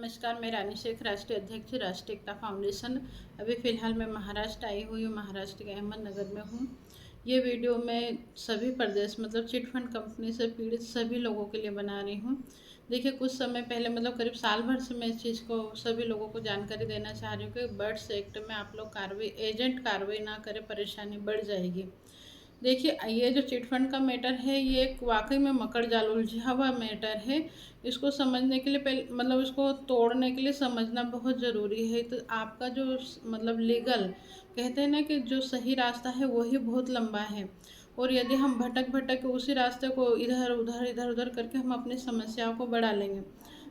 नमस्कार, मैं रानी शेख, राष्ट्रीय अध्यक्ष राष्ट्रीय एकता फाउंडेशन। अभी फ़िलहाल मैं महाराष्ट्र आई हुई हूँ। महाराष्ट्र के अहमदनगर में हूँ। ये वीडियो मैं सभी प्रदेश मतलब चिट फंड कंपनी से पीड़ित सभी लोगों के लिए बना रही हूँ। देखिए, कुछ समय पहले मतलब करीब साल भर से मैं इस चीज़ को सभी लोगों को जानकारी देना चाह रही हूँ कि बर्ड्स एक्ट में आप लोग एजेंट कार्रवाई ना करें, परेशानी बढ़ जाएगी। देखिए, ये जो चिट फंड का मैटर है, ये एक वाकई में मकड़ जाल उलझा हुआ मैटर है। इसको समझने के लिए पहले मतलब इसको तोड़ने के लिए समझना बहुत ज़रूरी है। तो आपका जो मतलब लीगल कहते हैं ना कि जो सही रास्ता है वही बहुत लंबा है, और यदि हम भटक भटक के उसी रास्ते को इधर उधर करके हम अपनी समस्याओं को बढ़ा लेंगे।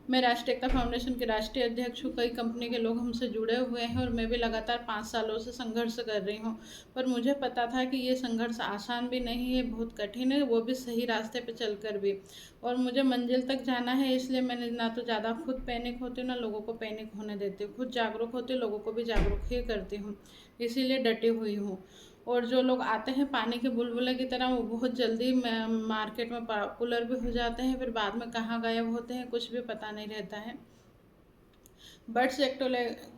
मैं राष्ट्रीय एकता फाउंडेशन के राष्ट्रीय अध्यक्ष हूँ। कई कंपनी के लोग हमसे जुड़े हुए हैं और मैं भी लगातार 5 सालों से संघर्ष कर रही हूँ। पर मुझे पता था कि ये संघर्ष आसान भी नहीं है, बहुत कठिन है, वो भी सही रास्ते पे चलकर भी। और मुझे मंजिल तक जाना है, इसलिए मैंने ना तो ज़्यादा खुद पैनिक होती हूँ, ना लोगों को पैनिक होने देती हूँ। खुद जागरूक होती हूँ, लोगों को भी जागरूक ही करती हूँ, इसीलिए डटी हुई हूँ। और जो लोग आते हैं पानी के बुलबुले की तरह, वो बहुत जल्दी मार्केट में पॉपुलर भी हो जाते हैं, फिर बाद में कहाँ गायब होते हैं कुछ भी पता नहीं रहता है। बर्ड्स एक्ट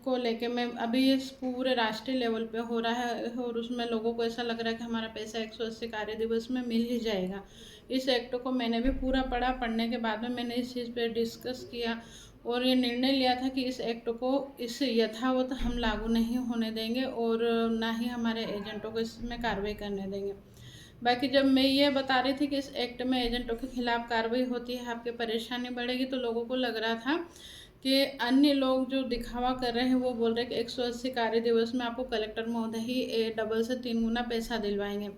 को लेके मैं अभी इस पूरे राष्ट्रीय लेवल पे हो रहा है, और उसमें लोगों को ऐसा लग रहा है कि हमारा पैसा 180 कार्य दिवस में मिल ही जाएगा। इस एक्ट को मैंने भी पूरा पढ़ा, पढ़ने के बाद में मैंने इस चीज़ पे डिस्कस किया और ये निर्णय लिया था कि इस एक्ट को इस यथावत हम लागू नहीं होने देंगे, और ना ही हमारे एजेंटों को इसमें कार्रवाई करने देंगे। बाकी जब मैं ये बता रही थी कि इस एक्ट में एजेंटों के खिलाफ कार्रवाई होती है, आपकी परेशानी बढ़ेगी, तो लोगों को लग रहा था कि अन्य लोग जो दिखावा कर रहे हैं वो बोल रहे हैं कि 180 कार्य दिवस में आपको कलेक्टर महोदय ही डबल से 3 गुना पैसा दिलवाएंगे।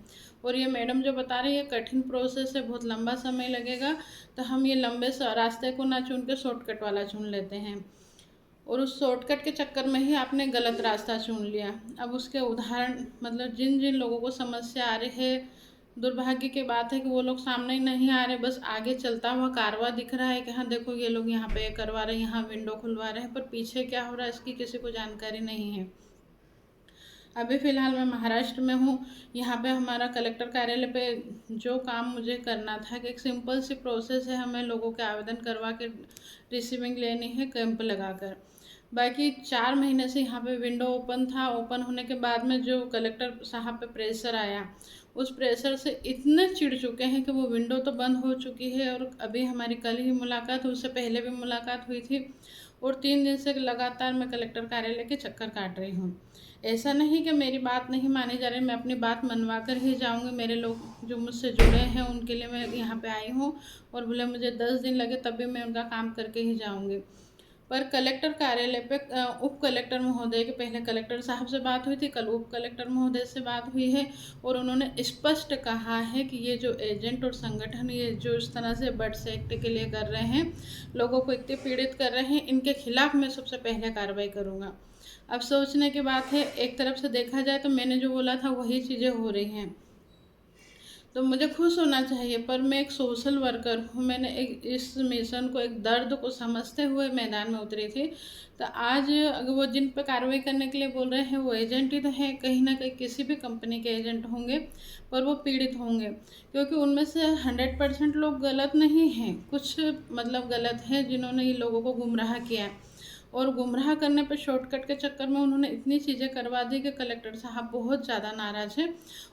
और ये मैडम जो बता रही है कठिन प्रोसेस है, बहुत लंबा समय लगेगा, तो हम ये लंबे रास्ते को ना चुन के शॉर्टकट वाला चुन लेते हैं, और उस शॉर्टकट के चक्कर में ही आपने गलत रास्ता चुन लिया। अब उसके उदाहरण मतलब जिन जिन लोगों को समस्या आ रही है, दुर्भाग्य की बात है कि वो लोग सामने ही नहीं आ रहे, बस आगे चलता हुआ कारवा दिख रहा है कि हाँ देखो ये लोग यहाँ पे करवा रहे हैं, यहाँ विंडो खुलवा रहे हैं, पर पीछे क्या हो रहा है इसकी किसी को जानकारी नहीं है। अभी फ़िलहाल मैं महाराष्ट्र में हूँ। यहाँ पे हमारा कलेक्टर कार्यालय पे जो काम मुझे करना था कि एक सिंपल सी प्रोसेस है, हमें लोगों के आवेदन करवा के रिसीविंग लेनी है कैंप लगाकर। बाकी 4 महीने से यहाँ पे विंडो ओपन था। ओपन होने के बाद में जो कलेक्टर साहब पे प्रेशर आया, उस प्रेशर से इतने चिढ़ चुके हैं कि वो विंडो तो बंद हो चुकी है, और अभी हमारी कल ही मुलाकात हुई, उससे पहले भी मुलाकात हुई थी, और 3 दिन से लगातार मैं कलेक्टर कार्यालय के चक्कर काट रही हूँ। ऐसा नहीं कि मेरी बात नहीं मानी जा रही, मैं अपनी बात मनवा कर ही जाऊँगी। मेरे लोग जो मुझसे जुड़े हैं उनके लिए मैं यहाँ पे आई हूँ, और भले मुझे 10 दिन लगे तब भी मैं उनका काम करके ही जाऊँगी। पर कलेक्टर कार्यालय पे उप कलेक्टर महोदय के, पहले कलेक्टर साहब से बात हुई थी, कल उप कलेक्टर महोदय से बात हुई है, और उन्होंने स्पष्ट कहा है कि ये जो एजेंट और संगठन ये जो इस तरह से बर्ड्स एक्ट के लिए कर रहे हैं, लोगों को इतने पीड़ित कर रहे हैं, इनके खिलाफ मैं सबसे पहले कार्रवाई करूँगा। अब सोचने की बात है, एक तरफ से देखा जाए तो मैंने जो बोला था वही चीज़ें हो रही हैं, तो मुझे खुश होना चाहिए, पर मैं एक सोशल वर्कर हूँ। मैंने एक इस मिशन को, एक दर्द को समझते हुए मैदान में उतरी थी। तो आज अगर वो जिन पर कार्रवाई करने के लिए बोल रहे हैं वो एजेंट ही तो हैं, कहीं ना कहीं किसी भी कंपनी के एजेंट होंगे, पर वो पीड़ित होंगे, क्योंकि उनमें से 100% लोग गलत नहीं हैं, कुछ मतलब गलत हैं जिन्होंने ये लोगों को गुमराह किया है, और गुमराह करने पर शॉर्टकट के चक्कर में उन्होंने इतनी चीज़ें करवा दी कि कलेक्टर साहब बहुत ज़्यादा नाराज़ हैं,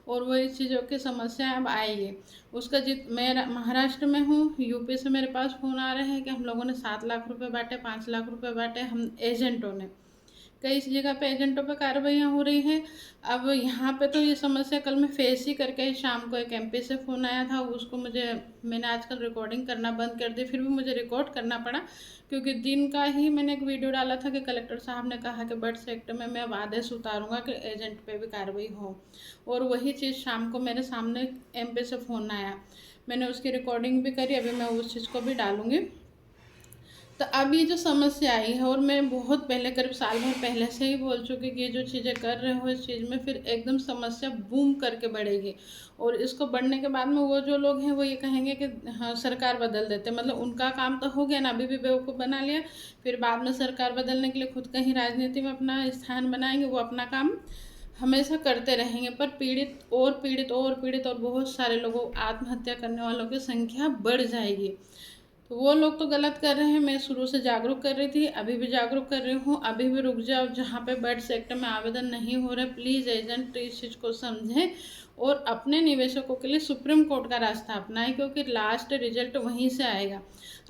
और वो इस चीज़ों की समस्या अब आएगी। उसका मैं महाराष्ट्र में हूँ, यूपी से मेरे पास फ़ोन आ रहे हैं कि हम लोगों ने 7 लाख रुपए बांटे, 5 लाख रुपए बांटे, हम एजेंटों ने। कई जगह पे एजेंटों पे कार्रवाइयाँ हो रही हैं। अब यहाँ पे तो ये समस्या कल मैं फेस ही करके ही, शाम को एक एमपी से फ़ोन आया था, उसको मैंने आजकल रिकॉर्डिंग करना बंद कर दी, फिर भी मुझे रिकॉर्ड करना पड़ा, क्योंकि दिन का ही मैंने एक वीडियो डाला था कि कलेक्टर साहब ने कहा कि बर्ड्स एक्ट में मैं अब आदेश उतारूँगा कि एजेंट पे भी कार्रवाई हो, और वही चीज़ शाम को मेरे सामने एमपी से फ़ोन आया, मैंने उसकी रिकॉर्डिंग भी करी, अभी मैं उस चीज़ को भी डालूँगी। तो अब ये जो समस्या आई है, और मैं बहुत पहले करीब साल भर पहले से ही बोल चुकी कि ये जो चीज़ें कर रहे हो इस चीज़ में फिर एकदम समस्या बूम करके बढ़ेगी, और इसको बढ़ने के बाद में वो जो लोग हैं वो ये कहेंगे कि हाँ सरकार बदल देते, मतलब उनका काम तो हो गया ना, अभी भी बेवकूफ़ बना लिया, फिर बाद में सरकार बदलने के लिए खुद कहीं राजनीति में अपना स्थान बनाएंगे, वो अपना काम हमेशा करते रहेंगे, पर पीड़ित और पीड़ित और पीड़ित और बहुत सारे लोगों, आत्महत्या करने वालों की संख्या बढ़ जाएगी। तो वो लोग तो गलत कर रहे हैं, मैं शुरू से जागरूक कर रही थी, अभी भी जागरूक कर रही हूँ। अभी भी रुक जाओ, जहाँ पे बर्ड्स एक्ट में आवेदन नहीं हो रहा, प्लीज़ एजेंट इस चीज़ को समझें और अपने निवेशकों के लिए सुप्रीम कोर्ट का रास्ता अपनाएं, क्योंकि लास्ट रिजल्ट वहीं से आएगा।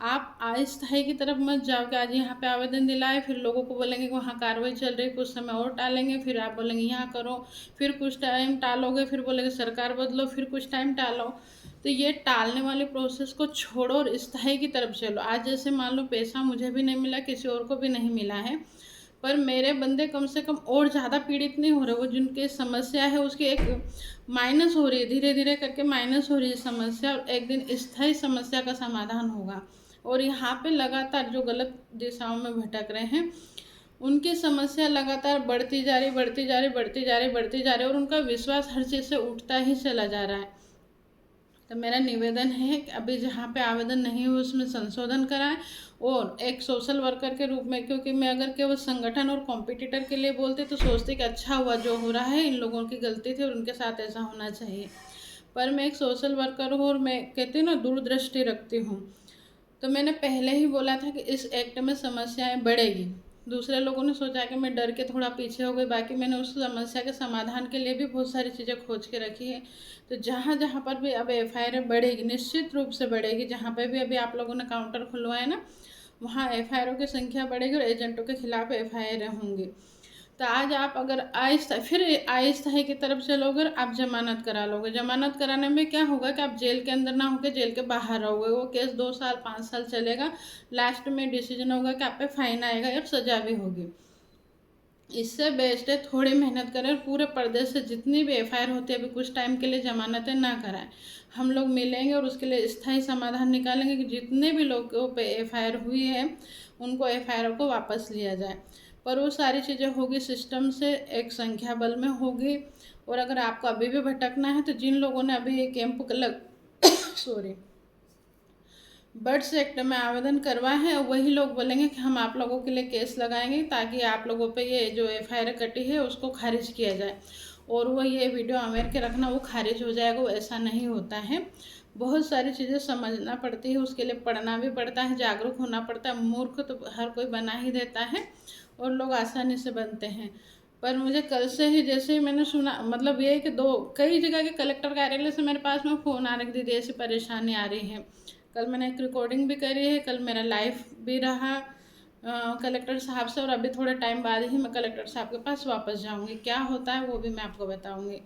आप अस्थायी की तरफ मत जाओ कि आज यहाँ पे आवेदन दिलाए, फिर लोगों को बोलेंगे कि वहाँ कार्रवाई चल रही, कुछ समय और टालेंगे, फिर आप बोलेंगे यहाँ करो, फिर कुछ टाइम टालोगे, फिर बोलेंगे सरकार बदलो, फिर कुछ टाइम टालो। तो ये टालने वाले प्रोसेस को छोड़ो और स्थायी की तरफ चलो। आज जैसे मान लो पैसा मुझे भी नहीं मिला, किसी और को भी नहीं मिला है, पर मेरे बंदे कम से कम और ज़्यादा पीड़ित नहीं हो रहे। वो जिनकी समस्या है उसकी एक माइनस हो रही है, धीरे धीरे करके माइनस हो रही है समस्या, और एक दिन स्थायी समस्या का समाधान होगा। और यहाँ पे लगातार जो गलत दिशाओं में भटक रहे हैं उनकी समस्या लगातार बढ़ती जा रही, बढ़ती जा रही, बढ़ती जा रही, बढ़ती जा रही, और उनका विश्वास हर चीज़ से उठता ही चला जा रहा है। तो मेरा निवेदन है कि अभी जहाँ पे आवेदन नहीं हुए उसमें संशोधन कराएं, और एक सोशल वर्कर के रूप में, क्योंकि मैं अगर केवल संगठन और कॉम्पिटिटर के लिए बोलती तो सोचते कि अच्छा हुआ जो हो रहा है, इन लोगों की गलती थी और उनके साथ ऐसा होना चाहिए, पर मैं एक सोशल वर्कर हूँ और मैं कहती हूँ ना दूरदृष्टि रखती हूँ। तो मैंने पहले ही बोला था कि इस एक्ट में समस्याएं बढ़ेगी। दूसरे लोगों ने सोचा कि मैं डर के थोड़ा पीछे हो गई, बाकी मैंने उस समस्या के समाधान के लिए भी बहुत सारी चीज़ें खोज के रखी है। तो जहाँ जहाँ पर भी अब एफआईआर बढ़ेगी, निश्चित रूप से बढ़ेगी, जहाँ पर भी अभी आप लोगों ने काउंटर खुलवाए ना, वहाँ एफआईआरों की संख्या बढ़ेगी और एजेंटों के खिलाफ एफआईआर होंगी। तो आज आप अगर आहिस्ता की तरफ चलोगे और आप जमानत करा लोगे, जमानत कराने में क्या होगा कि आप जेल के अंदर ना होकर जेल के बाहर रहोगे, वो केस 2 साल 5 साल चलेगा, लास्ट में डिसीजन होगा कि आप पे फाइन आएगा और सजा भी होगी। इससे बेस्ट है थोड़ी मेहनत करें और पूरे प्रदेश से जितनी भी एफआईआर होती है अभी कुछ टाइम के लिए जमानतें ना कराएं। हम लोग मिलेंगे और उसके लिए स्थायी समाधान निकालेंगे कि जितने भी लोगों पे एफआईआर हुई है उनको एफआईआर को वापस लिया जाए। पर वो सारी चीज़ें होगी सिस्टम से, एक संख्या बल में होगी। और अगर आपको अभी भी भटकना है तो जिन लोगों ने अभी ये कैंप सॉरी बर्ड्स एक्ट में आवेदन करवाए हैं वही लोग बोलेंगे कि हम आप लोगों के लिए केस लगाएंगे ताकि आप लोगों पे ये जो एफआईआर कटी है उसको खारिज किया जाए, और वो ये वीडियो आमिर के रखना वो खारिज हो जाएगा, वो ऐसा नहीं होता है। बहुत सारी चीज़ें समझना पड़ती है, उसके लिए पढ़ना भी पड़ता है, जागरूक होना पड़ता है। मूर्ख तो हर कोई बना ही देता है और लोग आसानी से बनते हैं। पर मुझे कल से ही जैसे ही मैंने सुना, मतलब ये कि कई जगह के कलेक्टर कार्यालय से मेरे पास में फ़ोन आ रही, दीदी ऐसी परेशानी आ रही है। कल मैंने एक रिकॉर्डिंग भी करी है, कल मेरा लाइव भी रहा कलेक्टर साहब से, और अभी थोड़े टाइम बाद ही मैं कलेक्टर साहब के पास वापस जाऊंगी। क्या होता है वो भी मैं आपको बताऊंगी।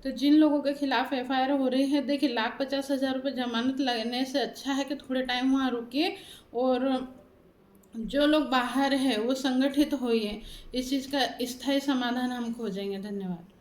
तो जिन लोगों के खिलाफ एफआईआर हो रही है, देखिए 1,50,000 रुपये जमानत लगने से अच्छा है कि थोड़े टाइम वहाँ रुकिए, और जो लोग बाहर है वो संगठित होइए, इस चीज़ का स्थायी समाधान हम खोजेंगे। धन्यवाद।